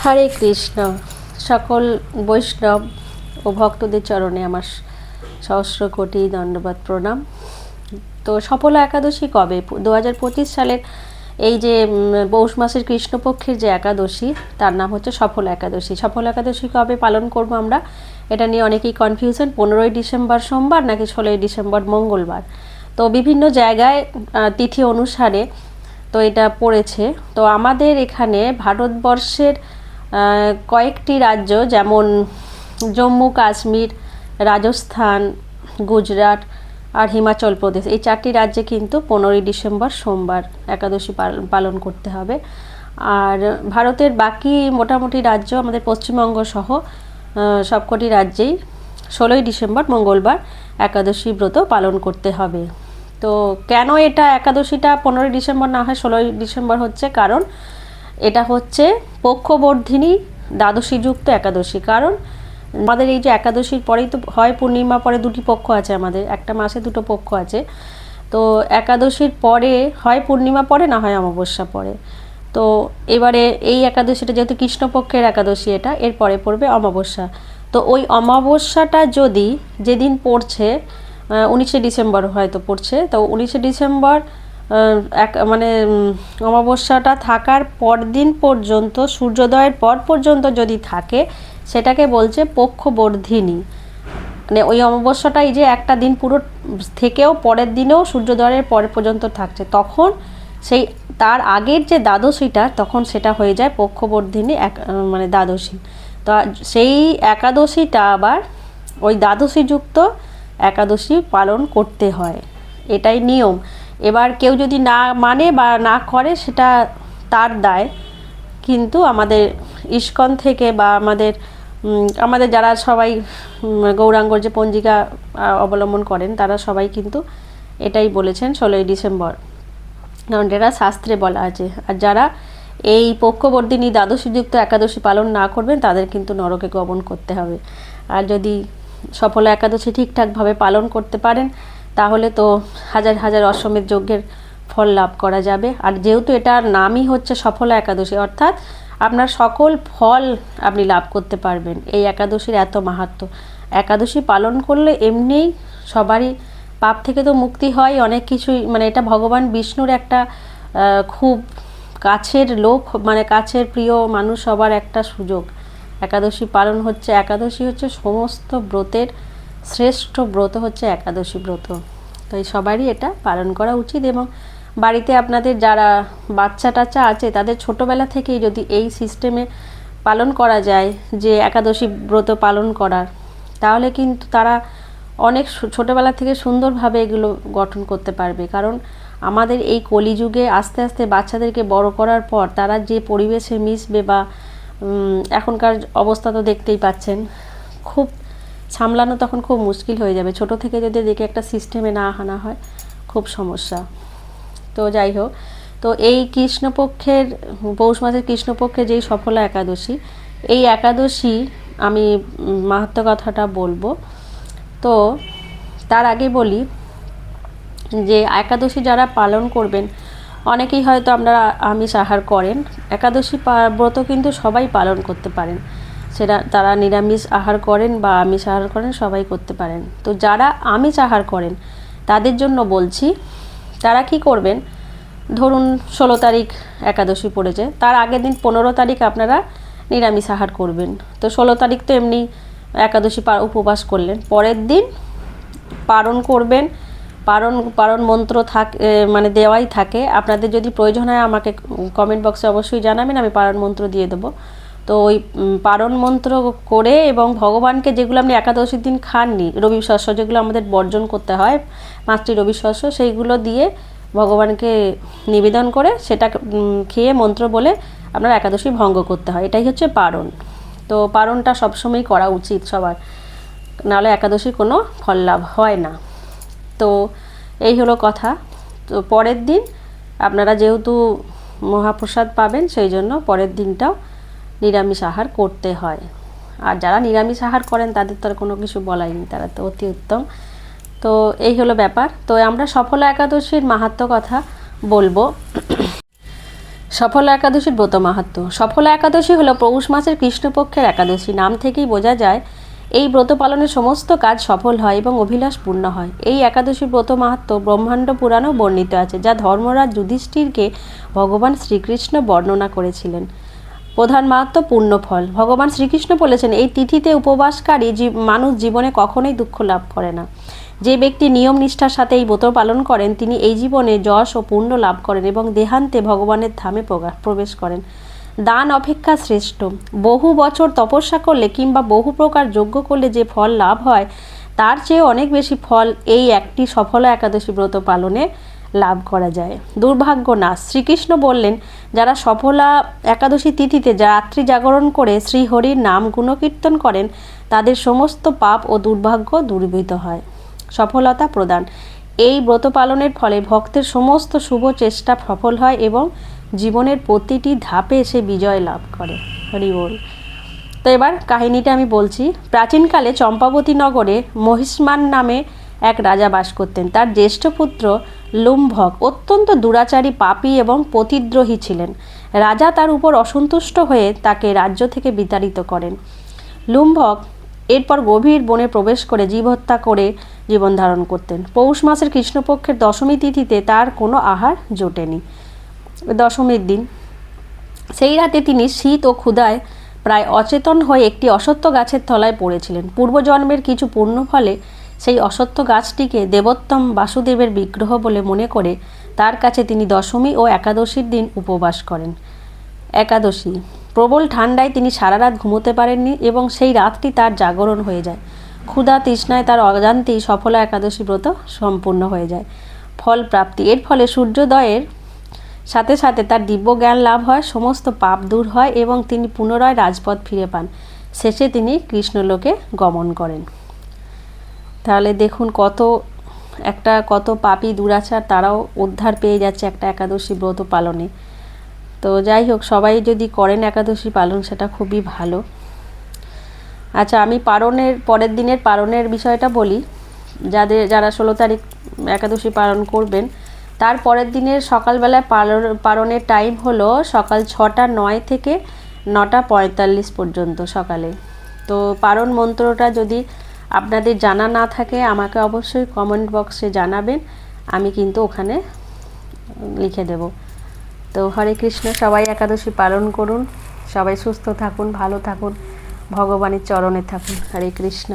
হরে কৃষ্ণ। সকল বৈষ্ণব ও ভক্তদের চরণে আমার সহস্র কোটি দণ্ডবাদ প্রণাম। তো সফলা একাদশী কবে? 2025 সালের এই যে পৌষ মাসের কৃষ্ণপক্ষের যে একাদশী, তার নাম হচ্ছে সফলা একাদশী। সফলা একাদশী কবে পালন করব আমরা, এটা নিয়ে অনেকেই কনফিউশন। 15ই ডিসেম্বর সোমবার নাকি 16ই ডিসেম্বর মঙ্গলবার। তো বিভিন্ন জায়গায় তিথি অনুসারে তো এটা পড়েছে। তো আমাদের এখানে ভারতবর্ষের কয়েকটি রাজ্য, যেমন জম্মু কাশ্মীর, রাজস্থান, গুজরাট আর হিমাচল প্রদেশ, এই চারটি রাজ্যে কিন্তু 15ই ডিসেম্বর সোমবার একাদশী পালন করতে হবে। আর ভারতের বাকি মোটামুটি রাজ্য, আমাদের পশ্চিমবঙ্গ সহ সবকটি রাজ্যেই 16ই ডিসেম্বর মঙ্গলবার একাদশী ব্রত পালন করতে হবে। তো কেন এটা একাদশীটা 15ই ডিসেম্বর না হয় 16ই ডিসেম্বর হচ্ছে, কারণ এটা হচ্ছে পক্ষবর্ধিনী দ্বাদশীযুক্ত একাদশী। কারণ আমাদের এই যে একাদশীর পরেই তো হয় পূর্ণিমা, পরে দুটি পক্ষ আছে, আমাদের একটা মাসে দুটো পক্ষ আছে। তো একাদশীর পরে হয় পূর্ণিমা পরে, না হয় অমাবস্যা পরে। তো এবারে এই একাদশীটা যেহেতু কৃষ্ণপক্ষের একাদশী, এটা এর পরে পড়বে অমাবস্যা। তো ওই অমাবস্যাটা যদি যেদিন পড়ছে 19শে ডিসেম্বর হয়তো পড়ছে, তো 19শে ডিসেম্বর মানে অমাবস্যাটা থাকার পরদিন পর্যন্ত, সূর্যোদয়ের পর পর্যন্ত যদি থাকে, সেটাকে বলছে পক্ষবর্ধিনী। মানে ওই অমাবস্যাটা এই যে একটা দিন পুরো থেকেও পরের দিনেও সূর্যোদয়ের পরে পর্যন্ত থাকছে, তখন সেই তার আগের যে দ্বাদশীটা, তখন সেটা হয়ে যায় পক্ষবর্ধিনী মানে দ্বাদশী। তো সেই একাদশীটা আবার ওই দ্বাদশীযুক্ত একাদশী পালন করতে হয়, এটাই নিয়ম। এবার কেউ যদি না মানে বা না করে, সেটা তার দায়। কিন্তু আমাদের ইস্কন থেকে বা আমাদের যারা সবাই গৌরাঙ্গর যে পঞ্জিকা অবলম্বন করেন, তারা সবাই কিন্তু এটাই বলেছেন 16ই ডিসেম্বর, কারণ এটা শাস্ত্রে বলা আছে। আর যারা এই পক্ষবর্ধিনী দ্বাদশীযুক্ত একাদশী পালন না করবেন, তাদের কিন্তু নরকে গমন করতে হবে। আর যদি সফলা একাদশী ঠিকঠাকভাবে পালন করতে পারেন, তাহলে তো হাজার হাজার অশ্বমেধ যজ্ঞের ফল লাভ করা যাবে। আর যেহেতু এটার নামই হচ্ছে সফলা একাদশী, অর্থাৎ আপনার সকল ফল আপনি লাভ করতে পারবেন। এই একাদশীর এত মাহাত্ম্য। একাদশী পালন করলে এমনিই সবারই পাপ থেকে তো মুক্তি হয়, অনেক কিছুই। মানে এটা ভগবান বিষ্ণুর একটা খুব কাছের লোক, মানে কাছের প্রিয় মানুষ সবার একটা সুযোগ। একাদশী পালন হচ্ছে, একাদশী হচ্ছে সমস্ত ব্রতের শ্রেষ্ঠ ব্রত, হচ্ছে একাদশী ব্রত। তো এই সবারই এটা পালন করা উচিত। এবং বাড়িতে আপনাদের যারা বাচ্চা টাচ্চা আছে, তাদের ছোটোবেলা থেকেই যদি এই সিস্টেমে পালন করা যায়, যে একাদশী ব্রত পালন করার, তাহলে কিন্তু তারা অনেক ছোটোবেলা থেকে সুন্দরভাবে এগুলো গঠন করতে পারবে। কারণ আমাদের এই কলিযুগে আস্তে আস্তে বাচ্চাদেরকে বড় করার পর তারা যে পরিবেশে মিশবে, বা এখনকার অবস্থা তো দেখতেই পাচ্ছেন, খুব সামলানো তখন খুব মুশকিল হয়ে যাবে। ছোট থেকে যদি দেখে একটা সিস্টেমে না আনা হয়, খুব সমস্যা। তো যাই হোক, তো এই কৃষ্ণপক্ষের পৌষ মাসের কৃষ্ণপক্ষে যেই সফলা একাদশী, এই একাদশী আমি মাহাত্ম্য কথাটা বলবো। তো তার আগে বলি যে একাদশী যারা পালন করবেন, অনেকেই হয়তো আপনারা আমিষ আহার করেন। একাদশী ব্রত কিন্তু সবাই পালন করতে পারেন, সেটা তারা নিরামিষ আহার করেন বা আমিষ আহার করেন, সবাই করতে পারেন। তো যারা আমিষ আহার করেন, তাদের জন্য বলছি, তারা কি করবেন, ধরুন 16 তারিখ একাদশী পড়েছে, তার আগের দিন 15 তারিখ আপনারা নিরামিষ আহার করবেন। তো 16 তারিখ তো এমনি একাদশী উপবাস করলেন, পরের দিন পারণ করবেন। পারণ মন্ত্র মানে দেওয়াই থাকে। আপনাদের যদি প্রয়োজন হয় আমাকে কমেন্ট বক্সে অবশ্যই জানাবেন, আমি পারণ মন্ত্র দিয়ে দেবো। তো ওই পারণ মন্ত্র করে, এবং ভগবানকে যেগুলো আপনি একাদশীর দিন খাননি, রবি শস্য যেগুলো আমাদের বর্জন করতে হয়, 5টি রবি শস্য, সেইগুলো দিয়ে ভগবানকে নিবেদন করে সেটা খেয়ে মন্ত্র বলে আপনার একাদশী ভঙ্গ করতে হয়। এটাই হচ্ছে পারণ। তো পারণটা সবসময় করা উচিত সবার, নাহলে একাদশীর কোনো ফল লাভ হয় না। তো এই হলো কথা। তো পরের দিন আপনারা যেহেতু মহাপ্রসাদ পাবেন, সেই জন্য পরের দিনটাও নিরামিষ আহার করতে হয়। আর যারা নিরামিষ আহার করেন, তাদের তো আর কোনো কিছু বলাই নেই, তারা তো অতি উত্তম। তো এই হলো ব্যাপার। তো আমরা সফলা একাদশীর মাহাত্ম্য কথা বলবো। সফলা একাদশীর ব্রত মাহাত্ম্য। সফলা একাদশী হলো পৌষ মাসের কৃষ্ণপক্ষের একাদশী। নাম থেকেই বোঝা যায় এই ব্রত পালনের সমস্ত কাজ সফল হয় এবং অভিলাষ পূর্ণ হয়। এই একাদশীর ব্রত মাহাত্ম্য ব্রহ্মাণ্ড পুরাণেও বর্ণিত আছে, যা ধর্মরাজ যুধিষ্ঠিরকে ভগবান শ্রীকৃষ্ণ বর্ণনা করেছিলেন। প্রধান মাহাত্ম্য পূর্ণ ফল। ভগবান শ্রীকৃষ্ণ বলেছেন, এই তিথিতে উপবাসকারী মানুষ জীবনে কখনোই দুঃখ লাভ করে না। যে ব্যক্তি নিয়ম নিষ্ঠার সাথে এই ব্রত পালন করেন তিনি এই জীবনে যশ ও পুণ্য লাভ করেন এবং দেহান্তে ভগবানের ধামে প্রবেশ করেন। দান অপেক্ষা শ্রেষ্ঠ। বহু বছর তপস্যা করলে কিংবা বহু প্রকার যজ্ঞ করলে যে ফল লাভ হয় তার চেয়ে অনেক বেশি ফল এই একটি সফলা একাদশী ব্রত পালনে লাভ করা যায়। দুর্ভাগ্য নাশ। শ্রীকৃষ্ণ বললেন, যারা সফলা একাদশী তিথিতে রাত্রি জাগরণ করে শ্রীহরির নাম গুণকীর্তন করেন তাদের সমস্ত পাপ ও দুর্ভাগ্য দূরীভূত হয়। সফলতা প্রদান। এই ব্রত পালনের ফলে ভক্তের সমস্ত শুভ চেষ্টা সফল হয় এবং জীবনের প্রতিটি ধাপে সে বিজয় লাভ করে। হরি বল। তো এবার কাহিনীটা আমি বলছি। প্রাচীনকালে চম্পাবতী নগরে মহিষ্মান নামে এক রাজা বাস করতেন। তার জ্যেষ্ঠ পুত্র লুম্ভক অত্যন্ত দুরাচারী, পাপী এবং পতিদ্রোহী ছিলেন। রাজা তার উপর অসন্তুষ্ট হয়ে তাকে রাজ্য থেকে বিতাড়িত করেন। লুম্ভক এরপর গভীর বনে প্রবেশ করে জীব হত্যা করে জীবন ধারণ করতেন। পৌষ মাসের কৃষ্ণপক্ষের দশমী তিথিতে তার কোনো আহার জোটেনি। দশমীর দিন সেই রাতে তিনি শীত ও ক্ষুধায় প্রায় অচেতন হয়ে একটি অশ্বত্থ গাছের তলায় পড়েছিলেন। পূর্বজন্মের কিছু পুণ্য ফলে সেই অশ্বত্থ গাছটিকে দেবোত্তম বাসুদেবের বিগ্রহ বলে মনে করে তার কাছে তিনি দশমী ও একাদশীর দিন উপবাস করেন। একাদশী। প্রবল ঠান্ডায় তিনি সারা রাত ঘুমোতে পারেননি এবং সেই রাতটি তার জাগরণ হয়ে যায়। ক্ষুধা তৃষ্ণায় তার অজান্তেই সফলা একাদশী ব্রত সম্পূর্ণ হয়ে যায়। ফল প্রাপ্তি। এর ফলে সূর্যোদয়ের সাথে সাথে তার দিব্য জ্ঞান লাভ হয়, সমস্ত পাপ দূর হয় এবং তিনি পুনরায় রাজপথ ফিরে পান। শেষে তিনি কৃষ্ণলোকে গমন করেন। তাহলে দেখুন কত পাপী দুরাচার তারাও উদ্ধার পেয়ে যাচ্ছে একটা একাদশী ব্রত পালনে। তো যাই হোক, সবাই যদি করেন একাদশী পালন সেটা খুবই ভালো। আচ্ছা, আমি পরের দিনের পালনের বিষয়টা বলি। যারা 16 তারিখ একাদশী পালন করবেন তার পরের দিনের সকালবেলায় পালনের টাইম হলো সকাল 6টা 9 থেকে 9টা 45 পর্যন্ত সকালে। তো পালন মন্ত্রটা যদি আপনাদের জানা না থাকে আমাকে অবশ্যই কমেন্ট বক্সে জানাবেন, আমি কিন্তু ওখানে লিখে দেব। তো হরে কৃষ্ণ, সবাই একাদশী পালন করুন, সবাই সুস্থ থাকুন, ভালো থাকুন, ভগবানের চরণে থাকুন। হরে কৃষ্ণ।